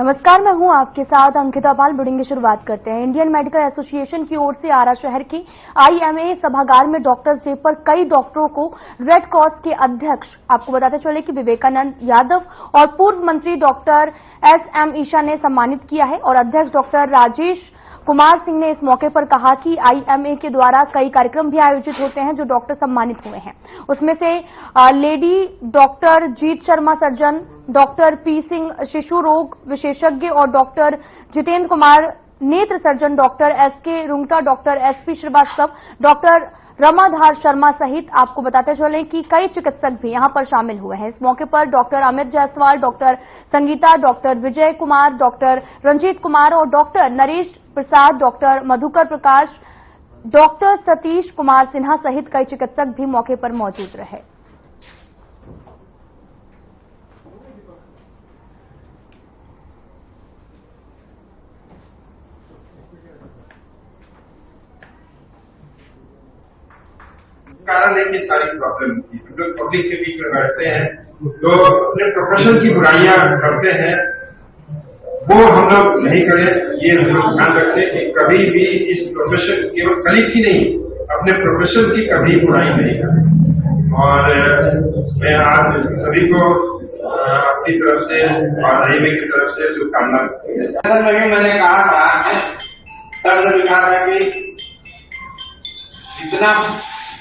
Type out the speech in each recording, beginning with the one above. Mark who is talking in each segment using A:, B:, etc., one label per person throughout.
A: नमस्कार, मैं हूं आपके साथ अंकिता पाल। बुलेटिन की शुरुआत करते हैं। इंडियन मेडिकल एसोसिएशन की ओर से आरा शहर की IMA सभागार में डॉक्टर्स डे पर कई डॉक्टरों को रेड क्रॉस के अध्यक्ष आपको बताते चले कि विवेकानंद यादव और पूर्व मंत्री डॉक्टर SM ईशा ने सम्मानित किया है। और अध्यक्ष डॉक्टर राजेश कुमार सिंह ने इस मौके पर कहा कि IMA के द्वारा कई कार्यक्रम भी आयोजित होते हैं जो डॉक्टर सम्मानित हुए हैं। उसमें से lady doctor Jeet Sharma surgeon, doctor P Singh शिशु रोग विशेषज्ञ और डॉक्टर जितेंद्र कुमार नेत्र surgeon, doctor SK Rungta, doctor SP Srivastava, doctor Ramadhar Sharma सहित आपको बताते चलें कि कई चिकित्सक भी यहां पर शामिल हुए हैं। इस मौके पर doctor Amit Jaiswal, doctor Sangeeta, doctor Vijay Kumar, doctor Ranjeet Kumar और doctor Naresh Prasad, doctor Madhukar Prakash, doctor Satish Kumar Sinha सहित कई चिकित्सक भी मौके पर मौजूद रहे।
B: कारण है कि सारी प्रॉब्लम हम लोग पब्लिक के बीच में बैठते हैं, जो अपने प्रोफेशन की बुराइयां करते हैं वो हम लोग नहीं करें। ये हम लोग ध्यान रखें कि कभी भी इस प्रोफेशन केवल कलीग की नहीं, अपने प्रोफेशन की कभी बुराई नहीं करें। और मैं आज सभी को अपनी तरफ से और IMA की तरफ से शुभकामना। मैंने कहा था सर ने कहा था कि जितना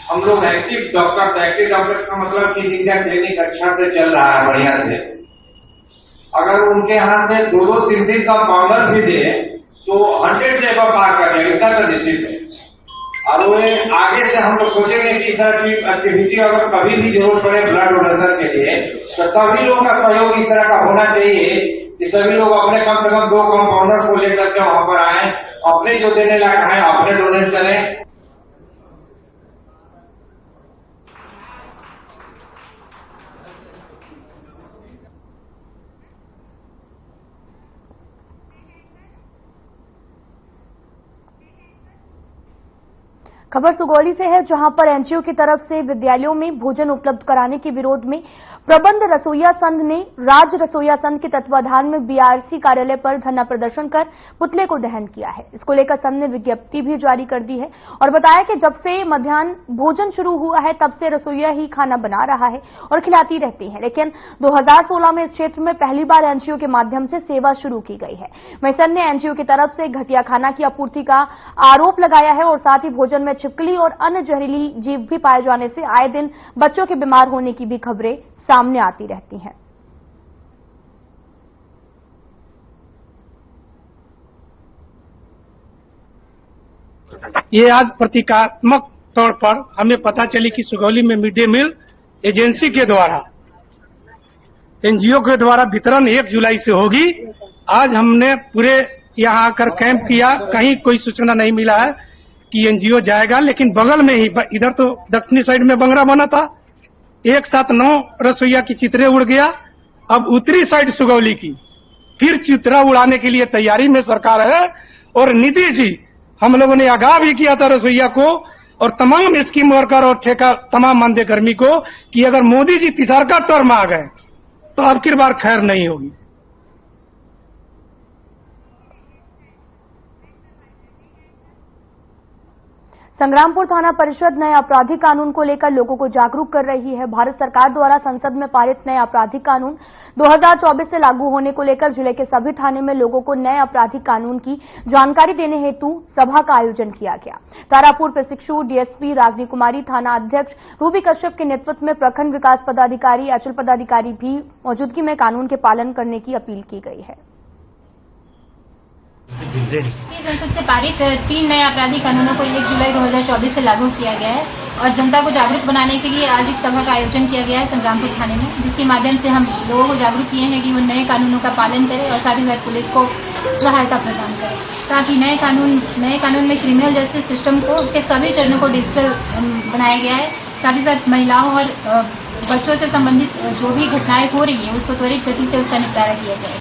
B: हम लोग एक्टिव डॉक्टर्स का मतलब कि इनका क्लिनिक अच्छा से चल रहा है, बढ़िया से। अगर उनके हाथ से 2-3 दिन का पाउडर भी दे तो 100 लेवल पार कर जाए, इतना तो निश्चित है। और वो आगे से हम लोग सोचेंगे कि सर की एक्टिविटी अगर कभी भी जरूरत पड़े ब्लड डोनेशन के लिए तो सभी लोगों का सहयोग इस तरह का होना चाहिए कि सभी लोग अपने कम से कम 2 कंपाउंडर को लेकर के वहां पर आए, अपने जो देने लायक है अपने डोनेट करें।
A: खबर सुगौली से है, जहां पर NGO की तरफ से विद्यालयों में भोजन उपलब्ध कराने के विरोध में प्रबंध रसोईया संघ ने राज्य रसोईया संघ के तत्वाधान में BRC कार्यालय पर धरना प्रदर्शन कर पुतले को दहन किया है। इसको लेकर संघ ने विज्ञप्ति भी जारी कर दी है और बताया कि जब से मध्याह्न भोजन शुरू हुआ है तब से रसोईया ही खाना बना रहा है और खिलाती रहती है, लेकिन 2016 में इस क्षेत्र में पहली बार NGO के माध्यम से सेवा शुरू की गई है। वहीं संघ ने NGO की तरफ से घटिया खाना की आपूर्ति का आरोप लगाया है और साथ ही भोजन में छिपकली और अन्य जहरीली जीव भी पाए जाने से आए दिन बच्चों के बीमार होने की भी खबरें सामने आती रहती हैं।
C: ये आज प्रतीकात्मक तौर पर हमें पता चली कि सुगौली में मिड डे मील एजेंसी के द्वारा NGO के द्वारा वितरण 1 जुलाई से होगी। आज हमने पूरे यहाँ आकर कैंप किया, कहीं कोई सूचना नहीं मिला है कि NGO जाएगा, लेकिन बगल में ही इधर तो दक्षिणी साइड में बंगरा बना था, एक साथ 9 रसोईया की चित्रे उड़ गया। अब उत्तरी साइड सुगौली की फिर चित्रा उड़ाने के लिए तैयारी में सरकार है। और नीतीश जी हम लोगों ने आगाह भी किया था रसोईया को और तमाम स्कीम वर्कर और ठेका तमाम मानदेय कर्मी को कि अगर मोदी जी तीसरा टर्म आ गए तो अब की बार खैर नहीं होगी।
A: संग्रामपुर थाना परिषद नए आपराधिक कानून को लेकर लोगों को जागरूक कर रही है। भारत सरकार द्वारा संसद में पारित नए आपराधिक कानून 2024 से लागू होने को लेकर जिले के सभी थाने में लोगों को नए आपराधिक कानून की जानकारी देने हेतु सभा का आयोजन किया गया। तारापुर प्रशिक्षु DSP रागनी कुमारी, थाना अध्यक्ष रूबी कश्यप के नेतृत्व में प्रखंड विकास पदाधिकारी, अंचल पदाधिकारी भी मौजूदगी में कानून के पालन करने की अपील की गई है।
D: संसद से पारित 3 नए आपराधिक कानूनों को 1 जुलाई 2024 से लागू किया गया है और जनता को जागरूक बनाने के लिए आज एक सभा का आयोजन किया गया है संग्रामपुर थाने में, जिसके माध्यम से हम लोगों को जागरूक किए हैं कि वो नए कानूनों का पालन करें और साथ ही साथ पुलिस को सहायता प्रदान करें। साथ ही नए कानून में क्रिमिनल जस्टिस सिस्टम को उसके सभी चरणों को डिजिटल बनाया गया है। साथ ही साथ महिलाओं और बच्चों से संबंधित जो भी घटनाएं हो रही है उसको त्वरित गति से उसका निपटारा किया जाए।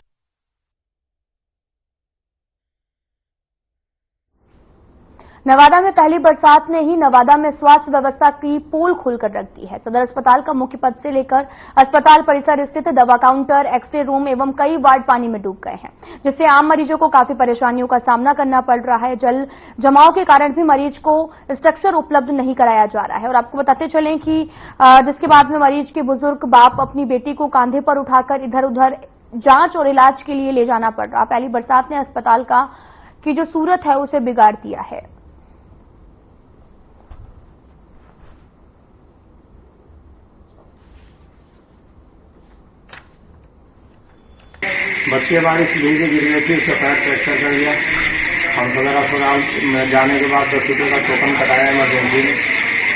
A: नवादा में पहली बरसात ने ही नवादा में स्वास्थ्य व्यवस्था की पोल खोलकर रख दी है। सदर अस्पताल का मुख्य पथ से लेकर अस्पताल परिसर स्थित दवा काउंटर, एक्सरे रूम एवं कई वार्ड पानी में डूब गए हैं, जिससे आम मरीजों को काफी परेशानियों का सामना करना पड़ रहा है। जल जमाव के कारण भी मरीज को स्ट्रक्चर उपलब्ध नहीं कराया जा रहा है। और आपको बताते चलें कि जिसके बाद में मरीज के बुजुर्ग बाप अपनी बेटी को कांधे पर उठाकर इधर उधर जांच और इलाज के लिए ले जाना पड़ रहा। पहली बरसात ने अस्पताल की जो सूरत है उसे बिगाड़ दिया है।
E: बच्ची हमारी सीढ़ी से गिर गई थी, उसका पैर फ्रैक्चर कर दिया। हम सदर अस्पताल में जाने के बाद 10 रुपये का टोकन कटाया इमरजेंसी में।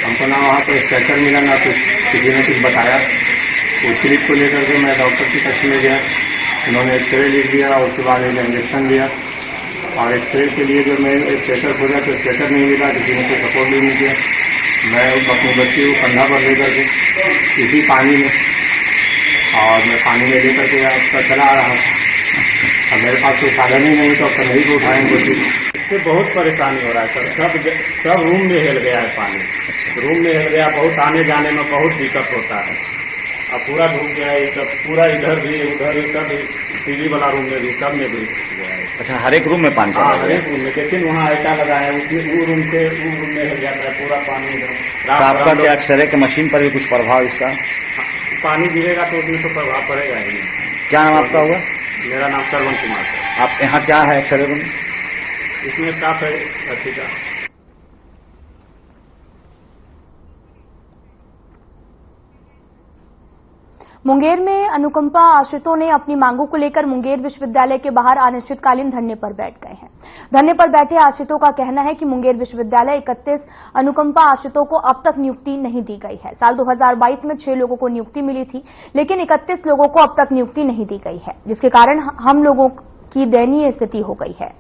E: हमको ना वहाँ पर स्ट्रेचर मिला, ना कुछ किसी ने कुछ बताया। उस स्लिप को लेकर के मैं डॉक्टर के कक्ष में गया, उन्होंने एक्सरे लिख दिया और उसके बाद एक इंजेक्शन दिया। और एक्सरे के लिए जो मैं स्ट्रेचर खोजा तो स्ट्रेचर नहीं मिला, किसी ने कोई सपोर्ट भी नहीं किया। मैं अपनी बच्ची को कंधा पर लेकर के इसी पानी में और मैं पानी में लेकर के आपका चला आ रहा था। अब मेरे पास कोई साधन ही नहीं तो अब नहीं को उठाएंगे। इससे बहुत परेशानी हो रहा है सर। सब रूम में हिल गया है पानी, रूम में हिल गया। बहुत आने जाने में बहुत दिक्कत होता है। अब पूरा डूब गया है, सब पूरा इधर भी उधर भी, सब टीवी वाला रूम में भी, सब में भी गया है।
F: अच्छा, हर एक रूम में पानी चला
E: हर एक रूम में, लेकिन वहाँ ऐसा लगा है उसमें वो रूम से वो रूम में हिल जाता है पूरा पानी इधर।
F: आपका क्या एक्सरे के मशीन पर भी कुछ प्रभाव इसका?
E: पानी गिरेगा तो उसमें तो प्रभाव पड़ेगा ही।
F: क्या नाम आपका हुआ?
E: मेरा नाम श्रवण कुमार है।
F: आप यहाँ क्या है एक्सरे रूम?
E: इसमें स्टाफ है अच्छी का।
A: मुंगेर में अनुकंपा आश्रितों ने अपनी मांगों को लेकर मुंगेर विश्वविद्यालय के बाहर अनिश्चितकालीन धरने पर बैठ गए हैं। धरने पर बैठे आश्रितों का कहना है कि मुंगेर विश्वविद्यालय 31 अनुकंपा आश्रितों को अब तक नियुक्ति नहीं दी गई है। साल 2022 में 6 लोगों को नियुक्ति मिली थी, लेकिन 31 लोगों को अब तक नियुक्ति नहीं दी गई है, जिसके कारण हम लोगों की दयनीय स्थिति हो गई है।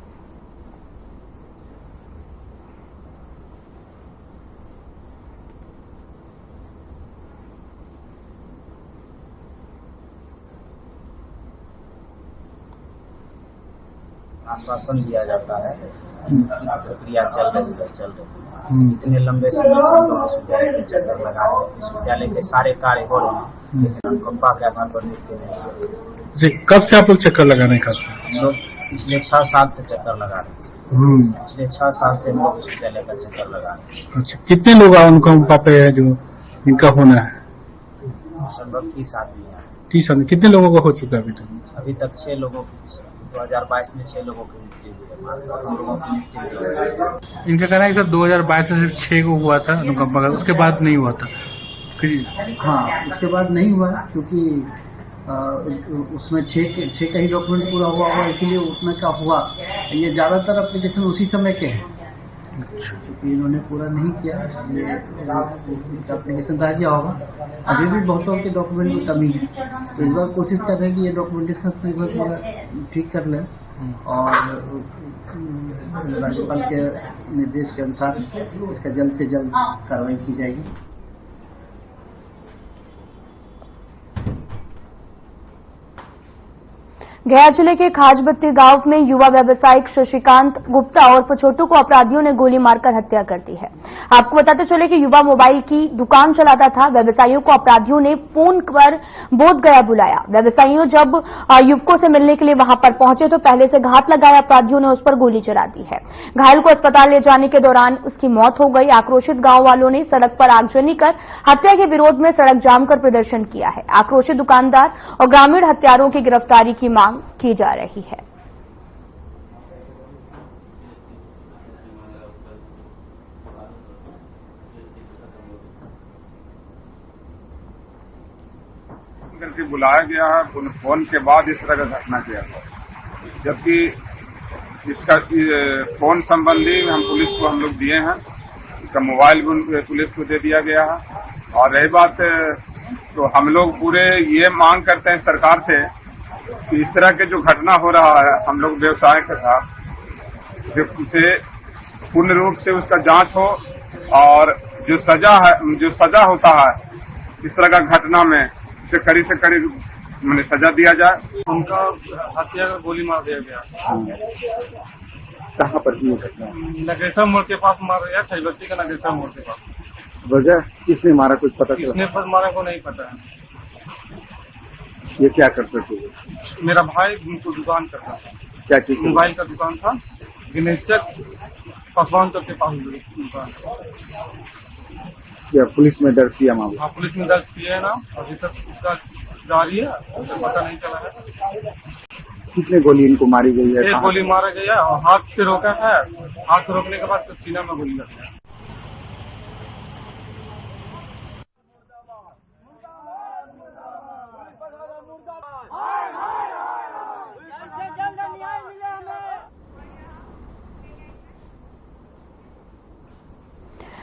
G: आश्वासन दिया जाता है, प्रक्रिया चल रही है। इतने लंबे समय से हम लोग विश्वविद्यालय के चक्कर लगा रहे हैं, विश्वविद्यालय के सारे कार्य हो रहे हैं, लेकिन अनुकंपा के आधार पर नियुक्ति नहीं
C: जी, कब से आप लोग चक्कर लगाने का?
G: हम लोग पिछले 6 साल से चक्कर लगा रहे हैं। पिछले 6 साल से हम लोग विश्वविद्यालय का चक्कर लगा रहे हैं।
C: अच्छा, कितने लोग अनुकंपा पे है जो इनका होना है?
G: लगभग 30 आदमी है।
C: 30 आदमी। कितने लोगों का हो चुका है
G: अभी तक 6 लोगों की 2022 में 6 लोगों की नियुक्ति हुई है। हम लोगों की नियुक्ति हुई है।
C: इनका कहना है कि सर 2022 में सिर्फ 6 को हुआ था अनुकंपा का, उसके बाद नहीं हुआ था।
H: हाँ, उसके बाद नहीं हुआ क्योंकि उसमें 6 का ही डॉक्यूमेंट पूरा हुआ, इसीलिए उसमें का हुआ। ये ज्यादातर एप्लीकेशन उसी समय के हैं, क्योंकि इन्होंने पूरा नहीं किया, इसलिए एप्लीकेशन रह गया होगा। अभी भी बहुतों के डॉक्यूमेंट की कमी है, तो इस बार कोशिश कर रहे हैं कि ये डॉक्यूमेंटेशन अपने पूरा ठीक कर लें और राज्यपाल के निर्देश के अनुसार इसका जल्द से जल्द कार्रवाई की जाएगी।
A: गया जिले के खाजबत्ती गांव में युवा व्यवसायिक शशिकांत गुप्ता और छोटू को अपराधियों ने गोली मारकर हत्या कर दी है। आपको बताते चले कि युवा मोबाइल की दुकान चलाता था। व्यवसायियों को अपराधियों ने फोन पर बोधगया बुलाया। व्यवसायियों जब युवकों से मिलने के लिए वहां पर पहुंचे तो पहले से घात लगाया अपराधियों ने उस पर गोली चला दी है। घायल को अस्पताल ले जाने के दौरान उसकी मौत हो गई। आक्रोशित गांव वालों ने सड़क पर आगजनी कर हत्या के विरोध में सड़क जाम कर प्रदर्शन किया है। आक्रोशित दुकानदार और ग्रामीण हत्यारों की गिरफ्तारी की मांग की जा रही है।
I: करके बुलाया गया है, फोन के बाद इस तरह का घटना किया, जबकि इसका फोन संबंधी हम पुलिस को हम लोग दिए हैं, इसका मोबाइल भी पुलिस को दे दिया गया है। और रही बात तो हम लोग पूरे ये मांग करते हैं सरकार से कि इस तरह के जो घटना हो रहा है हम लोग व्यवसाय के साथ, जो उसे पूर्ण रूप से उसका जांच हो और जो सजा होता है इस तरह का घटना में उसे कड़ी से कड़ी मैंने सजा दिया जाए।
C: उनका हत्या का गोली मार दिया गया।
J: कहाँ पर हुई घटना?
C: नगेशा मोड़ के पास मारा गया, खजबत्ती का नगेशा मोड़ के पास।
J: वजह किसने मारा कुछ पता चला?
C: किसने पर मारा को नहीं पता है।
J: ये क्या करते थे?
C: मेरा भाई उनको दुकान करता था।
J: क्या चीज?
C: मोबाइल का दुकान था, गणेश चक पसवान चौक के पास दुकान।
J: या पुलिस में दर्ज किया मामला?
C: हाँ, पुलिस में दर्ज किया है ना, अभी तक उसका जारी है, पता नहीं चला है।
J: कितने गोली इनको मारी गई है?
C: एक गोली मारा गया और हाथ से रोका है, हाथ से रोकने के बाद सीना में गोली लग गया।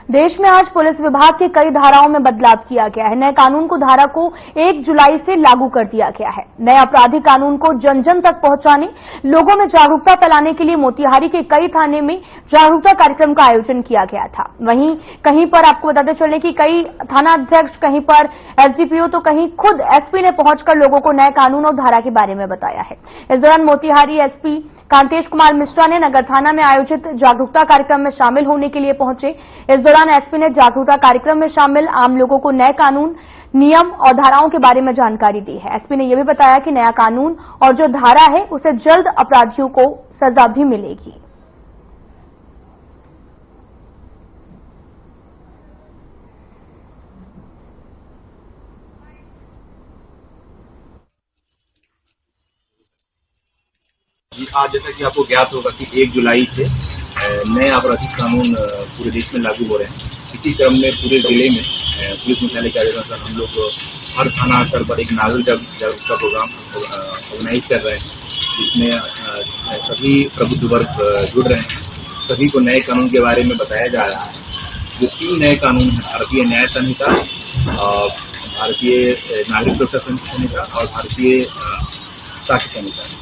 A: देश में आज पुलिस विभाग के कई धाराओं में बदलाव किया गया है। नए कानून को धारा को 1 जुलाई से लागू कर दिया गया है। नए आपराधिक कानून को जन जन तक पहुंचाने, लोगों में जागरूकता फैलाने के लिए मोतिहारी के कई थाने में जागरूकता कार्यक्रम का आयोजन किया गया था। वहीं कहीं पर आपको बताते चले कि कई थाना अध्यक्ष, कहीं पर एसडीपीओ तो कहीं खुद एसपी ने पहुंचकर लोगों को नए कानून और धारा के बारे में बताया है। इस दौरान मोतिहारी एसपी कांतेश कुमार मिश्रा ने नगर थाना में आयोजित जागरूकता कार्यक्रम में शामिल होने के लिए पहुंचे। इस दौरान एसपी ने जागरूकता कार्यक्रम में शामिल आम लोगों को नए कानून, नियम और धाराओं के बारे में जानकारी दी है। एसपी ने यह भी बताया कि नया कानून और जो धारा है उसे जल्द अपराधियों को सजा भी मिलेगी।
K: आज जैसा कि आपको ज्ञात होगा कि 1 जुलाई से नए आपराधिक कानून पूरे देश में लागू हो रहे हैं। इसी क्रम में पूरे जिले में पुलिस मुख्यालय के आयोजन पर हम लोग हर थाना स्तर पर एक नागरिक जागरूकता प्रोग्राम ऑर्गेनाइज कर रहे हैं, जिसमें सभी प्रबुद्ध वर्ग जुड़ रहे हैं। सभी को नए कानून के बारे में बताया जा रहा है। जो 3 नए कानून हैं, भारतीय न्याय संहिता, भारतीय नागरिक सुरक्षा संहिता और भारतीय साक्ष्य संहिता।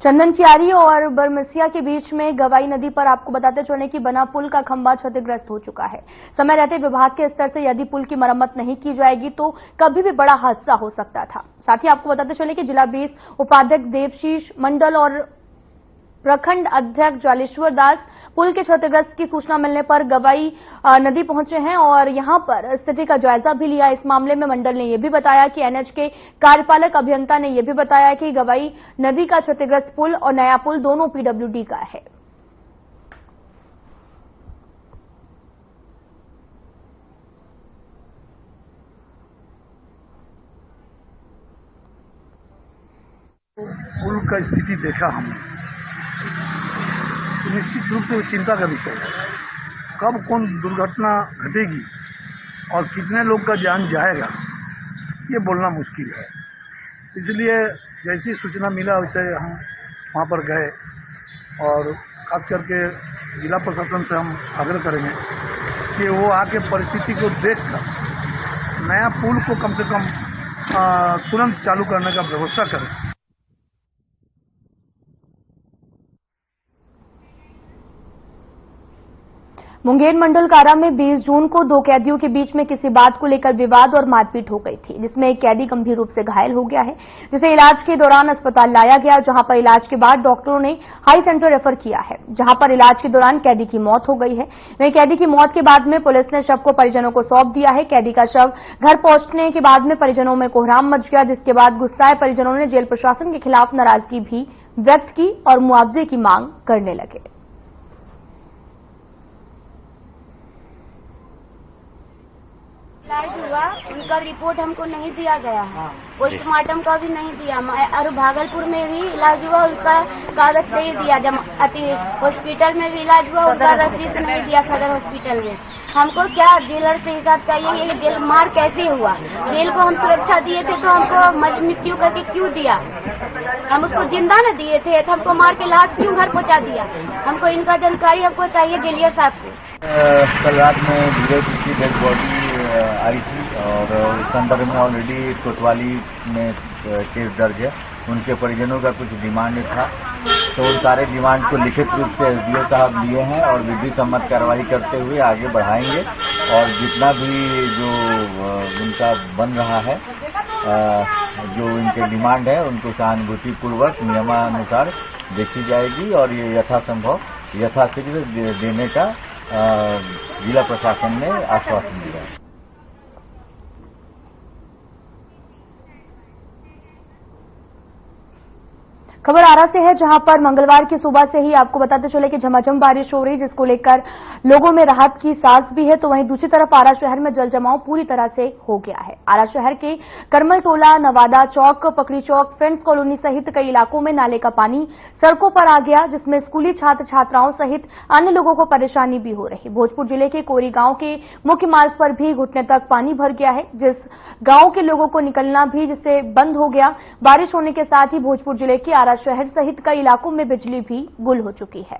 A: चंदन कियारी और बरमसिया के बीच में गवाई नदी पर आपको बताते चले कि बना पुल का खंभा क्षतिग्रस्त हो चुका है। समय रहते विभाग के स्तर से यदि पुल की मरम्मत नहीं की जाएगी तो कभी भी बड़ा हादसा हो सकता था। साथ ही आपको बताते चले कि जिला 20 उपाध्यक्ष देवशीष मंडल और प्रखंड अध्यक्ष जालेश्वर दास पुल के क्षतिग्रस्त की सूचना मिलने पर गवाई नदी पहुंचे हैं और यहां पर स्थिति का जायजा भी लिया। इस मामले में मंडल ने यह भी बताया कि एनएच के कार्यपालक अभियंता ने यह भी बताया कि गवाई नदी का क्षतिग्रस्त पुल और नया पुल दोनों पीडब्ल्यूडी का है।
L: पुल का स्थिति देखा हमने, निश्चित रूप से चिंता का विषय है। कब कौन दुर्घटना घटेगी और कितने लोग का जान जाएगा ये बोलना मुश्किल है। इसलिए जैसी सूचना मिला वैसे हम वहां पर गए और खास करके जिला प्रशासन से हम आग्रह करेंगे कि वो आके परिस्थिति को देखकर नया पुल को कम से कम तुरंत चालू करने का व्यवस्था करें।
A: मुंगेर मंडल कारा में 20 जून को 2 कैदियों के बीच में किसी बात को लेकर विवाद और मारपीट हो गई थी, जिसमें एक कैदी गंभीर रूप से घायल हो गया है, जिसे इलाज के दौरान अस्पताल लाया गया, जहां पर इलाज के बाद डॉक्टरों ने हाई सेंटर रेफर किया है, जहां पर इलाज के दौरान कैदी की मौत हो गई है। वहीं कैदी की मौत के बाद में पुलिस ने शव को परिजनों को सौंप दिया है। कैदी का शव घर पहुंचने के बाद में परिजनों में कोहराम मच गया, जिसके बाद गुस्साए परिजनों ने जेल प्रशासन के खिलाफ नाराजगी भी व्यक्त की और मुआवजे की मांग करने लगे।
M: इलाज हुआ, उनका रिपोर्ट हमको नहीं दिया गया है, पोस्टमार्टम का भी नहीं दिया। और भागलपुर में भी इलाज हुआ, उसका कागज नहीं दिया। जब हॉस्पिटल में भी इलाज हुआ, उसका रसीद नहीं दिया सदर हॉस्पिटल में। हमको क्या जेलर से हिसाब चाहिए, ये जेल मार कैसे हुआ? जेल को हम सुरक्षा दिए थे तो हमको मृत्यु करके क्यों दिया? हम उसको जिंदा न दिए थे तो हमको मार के लाश क्यों घर पहुंचा दिया? हमको इनका जानकारी हमको चाहिए जेलियर साहब से।
N: कल रात में धीरज की डेड बॉडी आई थी और उस संदर्भ में ऑलरेडी कोतवाली में केस दर्ज है। उनके परिजनों का कुछ डिमांड था, तो उन सारे डिमांड को लिखित रूप से एसडीओ साहब लिए हैं और विधि सम्मत कार्रवाई करते हुए आगे बढ़ाएंगे और जितना भी जो उनका बन रहा है जो इनके डिमांड है उनको सहानुभूतिपूर्वक नियमानुसार देखी जाएगी और ये यथासंभव यथाशीघ्र देने का जिला प्रशासन ने आश्वासन दिया है।
A: खबर आरा से है, जहां पर मंगलवार की सुबह से ही आपको बताते चले कि झमाझम बारिश हो रही, जिसको लेकर लोगों में राहत की सांस भी है। तो वहीं दूसरी तरफ आरा शहर में जल जमाव पूरी तरह से हो गया है। आरा शहर के करमल टोला, नवादा चौक, पकड़ी चौक, फ्रेंड्स कॉलोनी सहित कई इलाकों में नाले का पानी सड़कों पर आ गया, जिसमें स्कूली छात्र छात्राओं सहित अन्य लोगों को परेशानी भी हो रही। भोजपुर जिले के कोरी गांव के मुख्य मार्ग पर भी घुटने तक पानी भर गया है, जिस गांव के लोगों को निकलना भी जिससे बंद हो गया। बारिश होने के साथ ही भोजपुर जिले के आरा शहर सहित कई इलाकों में बिजली भी गुल हो चुकी है।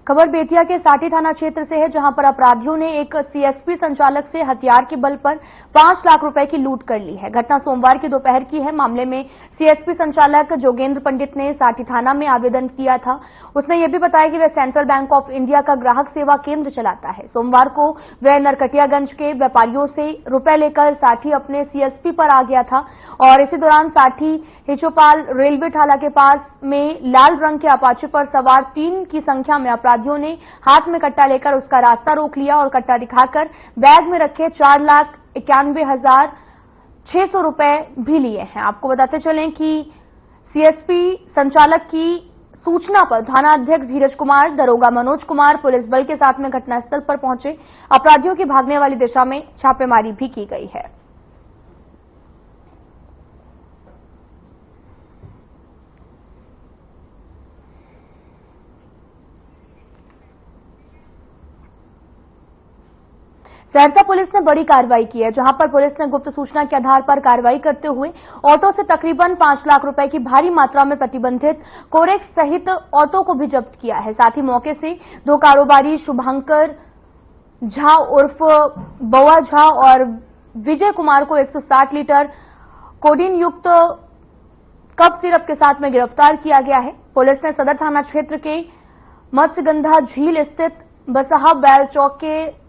A: खबर बेतिया के साठी थाना क्षेत्र से है, जहां पर अपराधियों ने एक सीएसपी संचालक से हथियार के बल पर 5 लाख रुपए की लूट कर ली है। घटना सोमवार की दोपहर की है। मामले में सीएसपी संचालक जोगेंद्र पंडित ने साठी थाना में आवेदन किया था। उसने यह भी बताया कि वह सेंट्रल बैंक ऑफ इंडिया का ग्राहक सेवा केंद्र चलाता है। सोमवार को वह नरकटियागंज के व्यापारियों से रुपए लेकर साठी अपने सीएसपी पर आ गया था और इसी दौरान साठी हिचोपाल रेलवे ठाला के पास में लाल रंग के अपाचे पर सवार 3 की संख्या में अपराधियों ने हाथ में कट्टा लेकर उसका रास्ता रोक लिया और कट्टा दिखाकर बैग में रखे 4,91,600 रुपए भी लिए हैं। आपको बताते चलें कि सीएसपी संचालक की सूचना पर थाना अध्यक्ष धीरज कुमार, दरोगा मनोज कुमार पुलिस बल के साथ में घटनास्थल पर पहुंचे। अपराधियों की भागने वाली दिशा में छापेमारी भी की गई है। सहरसा पुलिस ने बड़ी कार्रवाई की है, जहां पर पुलिस ने गुप्त सूचना के आधार पर कार्रवाई करते हुए ऑटो से तकरीबन 5 लाख रुपए की भारी मात्रा में प्रतिबंधित कोरेक्स सहित ऑटो को भी जब्त किया है। साथ ही मौके से 2 कारोबारी शुभंकर झा उर्फ बौआ झा और विजय कुमार को 160 लीटर कोडीन युक्त कप सिरप के साथ में गिरफ्तार किया गया है। पुलिस ने सदर थाना क्षेत्र के मत्स्यगंधा झील स्थित बसहा बैल चौक के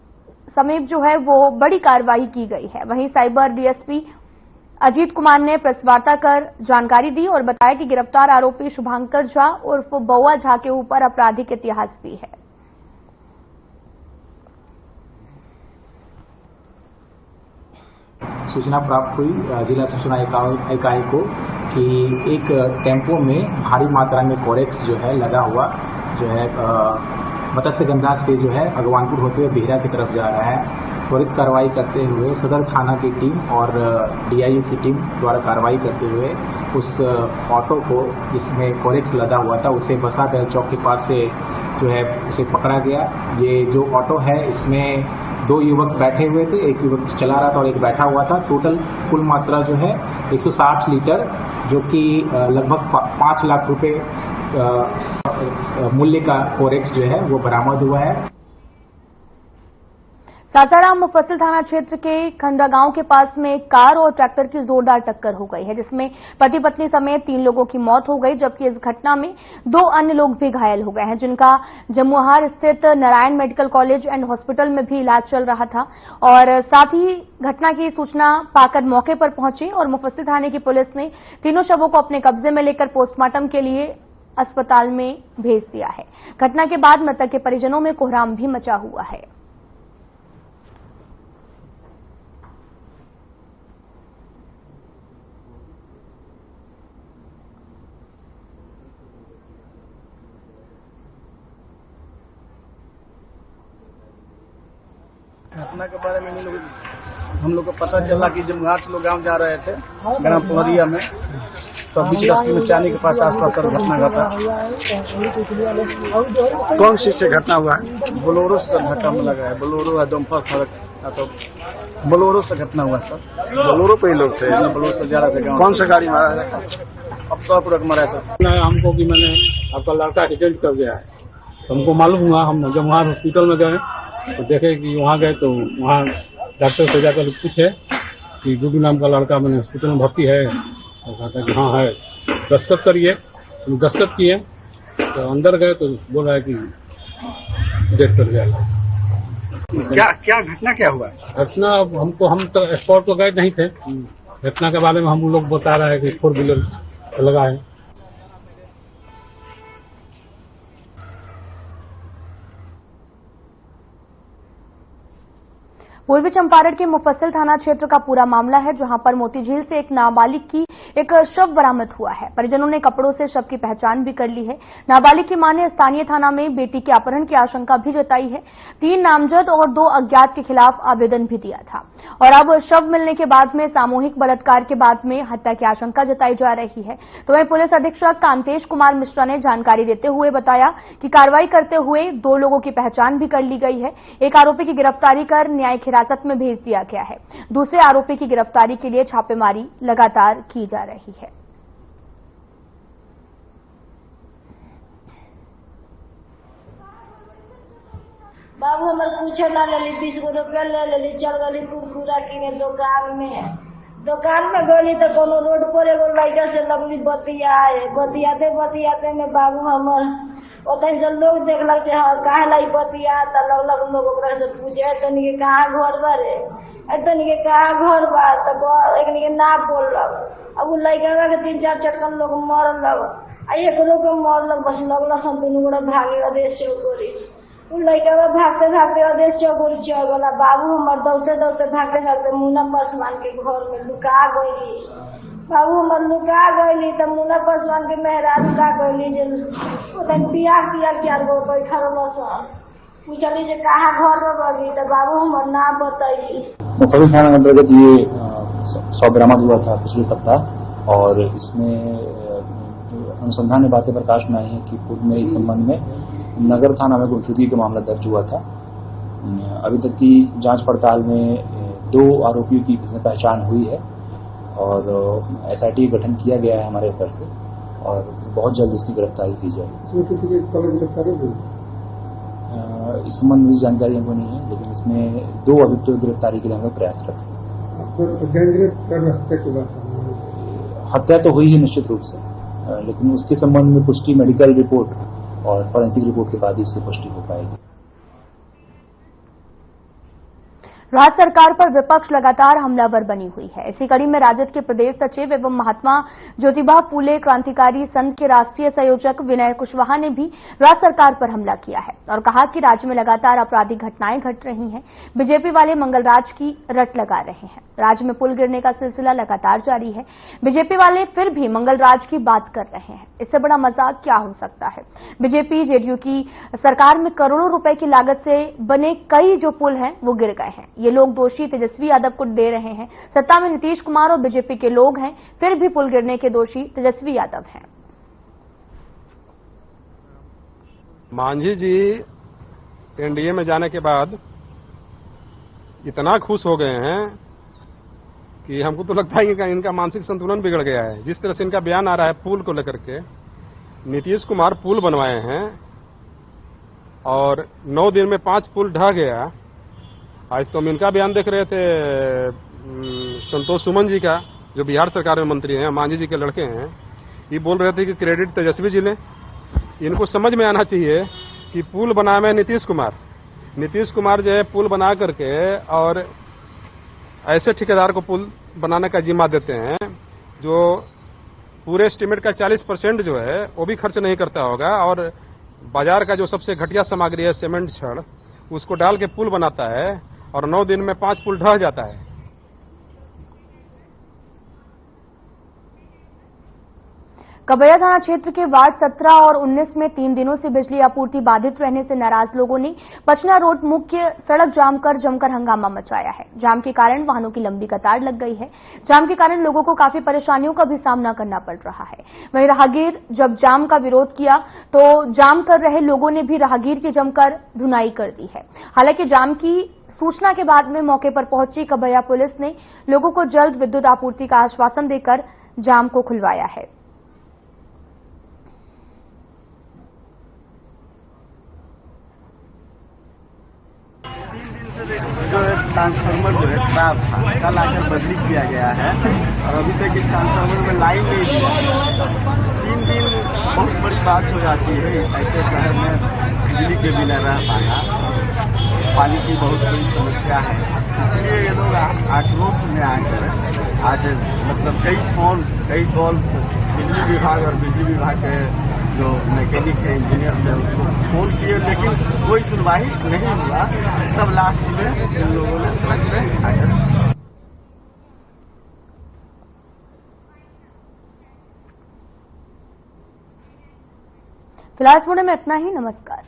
A: समीप जो है वो बड़ी कार्रवाई की गई है। वहीं साइबर डीएसपी अजीत कुमार ने प्रेस वार्ता कर जानकारी दी और बताया कि गिरफ्तार आरोपी शुभंकर झा उर्फ बौआ झा के ऊपर आपराधिक इतिहास भी है।
O: सूचना प्राप्त हुई जिला सूचना इकाई को कि एक टेम्पो में भारी मात्रा में कोरेक्स जो है लगा हुआ जो है मत्स्यगंधा से जो है भगवानपुर होते हुए बिहरा की तरफ जा रहा है। त्वरित कार्रवाई करते हुए सदर थाना की टीम और डीआईयू की टीम द्वारा कार्रवाई करते हुए उस ऑटो को जिसमें कोरेक्स लदा हुआ था उसे बसा बैल चौक के पास से जो है उसे पकड़ा गया। ये जो ऑटो है इसमें 2 युवक बैठे हुए थे, एक युवक चला रहा था और एक बैठा हुआ था। टोटल कुल मात्रा जो है 160 लीटर जो कि लगभग 5 लाख रुपए मूल्य का कोरेक्स जो है वो बरामद हुआ है।
A: सासाराम मुफस्सिल थाना क्षेत्र के खंडा गांव के पास में एक कार और ट्रैक्टर की जोरदार टक्कर हो गई है, जिसमें पति पत्नी समेत 3 लोगों की मौत हो गई, जबकि इस घटना में 2 अन्य लोग भी घायल हो गए हैं, जिनका जमुहार स्थित Narayan medical college and hospital में भी इलाज चल रहा था। और साथ ही घटना की सूचना पाकर मौके पर पहुंची और मुफस्सिल थाने की पुलिस ने तीनों शवों को अपने कब्जे में लेकर पोस्टमार्टम के लिए अस्पताल में भेज दिया है। घटना के बाद मृतक के परिजनों में कोहराम भी मचा हुआ है।
P: घटना के बारे में हम लोग को पता चला कि जमुहार से लोग गांव जा रहे थे ग्राम पुहरिया में, तो बीच रास्ते में चानी के पास आसपास पर घटना घटा।
J: कौन सी से घटना हुआ है?
P: बोलोरो से घटना में लगा है। बोलोरो है डम्फर सड़क, तो बोलोरो से घटना हुआ सर।
J: बोलोरो पे ही लोग थे?
P: बोलोरो से जा रहे थे गाँव।
J: कौन सा गाड़ी मारा है?
P: अब तो पूरा मरा है सर।
C: हमको कि मैंने आपका लड़का एक्सीडेंट कर गया है, तो हमको मालूम हुआ। हम जमुहार हॉस्पिटल में गए तो देखे कि वहाँ गए तो वहाँ डॉक्टर से जाकर पूछे कि गुड्डू नाम का लड़का मैंने हॉस्पिटल में भर्ती है, और कहता कि हाँ है। दस्तखत करिए। हम दस्तखत किए तो अंदर गए तो बोल रहा है कि डेथ कर जाएगा।
P: क्या घटना क्या हुआ?
C: घटना हम तो स्पॉट को गए नहीं थे। घटना के बारे में हम लोग बता रहा है कि 4 व्हीलर लगा है।
A: पूर्वी चंपारण के मुफस्सिल थाना क्षेत्र का पूरा मामला है, जहां पर मोतीझील से एक नाबालिग की एक शव बरामद हुआ है। परिजनों ने कपड़ों से शव की पहचान भी कर ली है। नाबालिग की मां ने स्थानीय थाना में बेटी के अपहरण की आशंका भी जताई है। 3 नामजद और 2 अज्ञात के खिलाफ आवेदन भी दिया था और अब शव मिलने के बाद में सामूहिक बलात्कार के बाद में हत्या की आशंका जताई जा रही है। तो वहीं पुलिस अधीक्षक कांतेश कुमार मिश्रा ने जानकारी देते हुए बताया कि कार्रवाई करते हुए 2 लोगों की पहचान भी कर ली गई है। एक आरोपी की गिरफ्तारी कर न्यायिक हिरासत में भेज दिया गया है। दूसरे आरोपी की गिरफ्तारी के लिए छापेमारी लगातार की जा रही है।
Q: बाबू हमारे कुछ ना ले ली, 20 रुपया ले ली, चल गली कुरकुरा किने दुकान में गली तो कोनो रोड पर एगो लड़का से लगली बतियाते में बाबू हमर ओतही से लोग देखलक जे हाँ काहे लाई बतिया त लगलक लोग ओकरा से पूछे तनी के कहाँ घर बा रे, तनी के कहाँ घर बा तो एकनी के ना बोललक। अब उ लड़का के 3-4 चटकन लोग मरलक आ एकरो के मरलक। बस लगलक हम दुनू गोड़ा भागे आदेश चौकोरी। उ लड़का भागते आदेश चौकोरी चल गला। बाबू हमर दौड़ते भागते मुन्ना पासवान के घर में लुका गईली। बाबू हमर लुका गईली त मुन्ना पासवान के मेहरारू का गईली जे ओतन बियाह 4 गो बैठल रहसन। पूछली जे कहाँ घर में बगी तो बाबू हमर ना बताई।
O: मुफस्सिल थाना अंतर्गत ये 100 बरामद हुआ था पिछले सप्ताह और इसमें अनुसंधान में बातें प्रकाश में आई है कि पूर्व में इस संबंध में नगर थाना में गुमशुदगी का मामला दर्ज हुआ था। अभी तक की जांच पड़ताल में 2 आरोपियों की पहचान हुई है और SIT गठन किया गया है हमारे स्तर से और बहुत जल्द इसकी गिरफ्तारी की जाएगी।
C: इसमें किसी की गिरफ्तारी हुई?
O: इस संबंध में जानकारी हमको नहीं है, लेकिन इसमें 2 अभियुक्तों की गिरफ्तारी के लिए हम लोग प्रयासरत हैं। हत्या तो हुई है निश्चित रूप से, लेकिन उसके संबंध में पुष्टि मेडिकल रिपोर्ट और फॉरेंसिक रिपोर्ट के बाद ही इसकी पुष्टि हो पाएगी।
A: राज्य सरकार पर विपक्ष लगातार हमलावर बनी हुई है। इसी कड़ी में राजद के प्रदेश सचिव एवं महात्मा ज्योतिबा फूले क्रांतिकारी संघ के राष्ट्रीय संयोजक विनय कुशवाहा ने भी राज्य सरकार पर हमला किया है और कहा कि राज्य में लगातार आपराधिक घटनाएं घट रही हैं। बीजेपी वाले मंगलराज की रट लगा रहे हैं। राज्य में पुल गिरने का सिलसिला लगातार जारी है। बीजेपी वाले फिर भी मंगलराज की बात कर रहे हैं। इससे बड़ा मजाक क्या हो सकता है। बीजेपी जेडीयू की सरकार में करोड़ों रुपए की लागत से बने कई जो पुल हैं वो गिर गए हैं। ये लोग दोषी तेजस्वी यादव को दे रहे हैं। सत्ता में नीतीश कुमार और बीजेपी के लोग हैं, फिर भी पुल गिरने के दोषी तेजस्वी यादव हैं।
J: मांझी जी एनडीए में जाने के बाद इतना खुश हो गए हैं कि हमको तो लगता है कि इनका मानसिक संतुलन बिगड़ गया है। जिस तरह से इनका बयान आ रहा है पुल को लेकर के, नीतीश कुमार पुल बनवाए हैं और 9 दिन में 5 पुल ढह गया। आज तो हम इनका बयान देख रहे थे संतोष सुमन जी का, जो बिहार सरकार में मंत्री हैं, मांझी जी के लड़के हैं। ये बोल रहे थे कि क्रेडिट तेजस्वी जी लें। इनको समझ में आना चाहिए कि पुल बनाए में नीतीश कुमार जो है पुल बना करके और ऐसे ठेकेदार को पुल बनाने का जिम्मा देते हैं जो पूरे एस्टीमेट का 40% जो है वो भी खर्च नहीं करता होगा और बाजार का जो सबसे घटिया सामग्री है सीमेंट छड़, उसको डाल के पुल बनाता है और 9 दिन में 5 पुल ढह जाता है।
A: कबैया थाना क्षेत्र के वार्ड 17 और 19 में 3 दिनों से बिजली आपूर्ति बाधित रहने से नाराज लोगों ने पचना रोड मुख्य सड़क जाम कर जमकर हंगामा मचाया है। जाम के कारण वाहनों की लंबी कतार लग गई है। जाम के कारण लोगों को काफी परेशानियों का भी सामना करना पड़ रहा है। वहीं राहगीर जब जाम का विरोध किया तो जाम कर रहे लोगों ने भी राहगीर की जमकर धुनाई कर दी है। हालांकि जाम की सूचना के बाद में मौके पर पहुंची कबैया पुलिस ने लोगों को जल्द विद्युत आपूर्ति का आश्वासन देकर जाम को खुलवाया है।
L: जो है
R: ट्रांसफार्मर जो है खराब था, कल आकर बदली किया गया है और अभी तक इस ट्रांसफार्मर में लाइन नहीं दिया। 3 दिन बहुत बड़ी बात हो जाती है ऐसे शहर में बिजली के बिना रह पाना, पानी की बहुत बड़ी समस्या है। इसलिए ये लोग आक्रोश में आकर आज मतलब कई कॉल बिजली विभाग और बिजली विभाग के जो मैकेनिक है, इंजीनियर है, उसको फोन किए लेकिन कोई सुनवाई नहीं हुआ। तब लास्ट में इन लोगों ने सड़क में आकर
A: फिलहाल इस मोड़ में इतना ही। नमस्कार।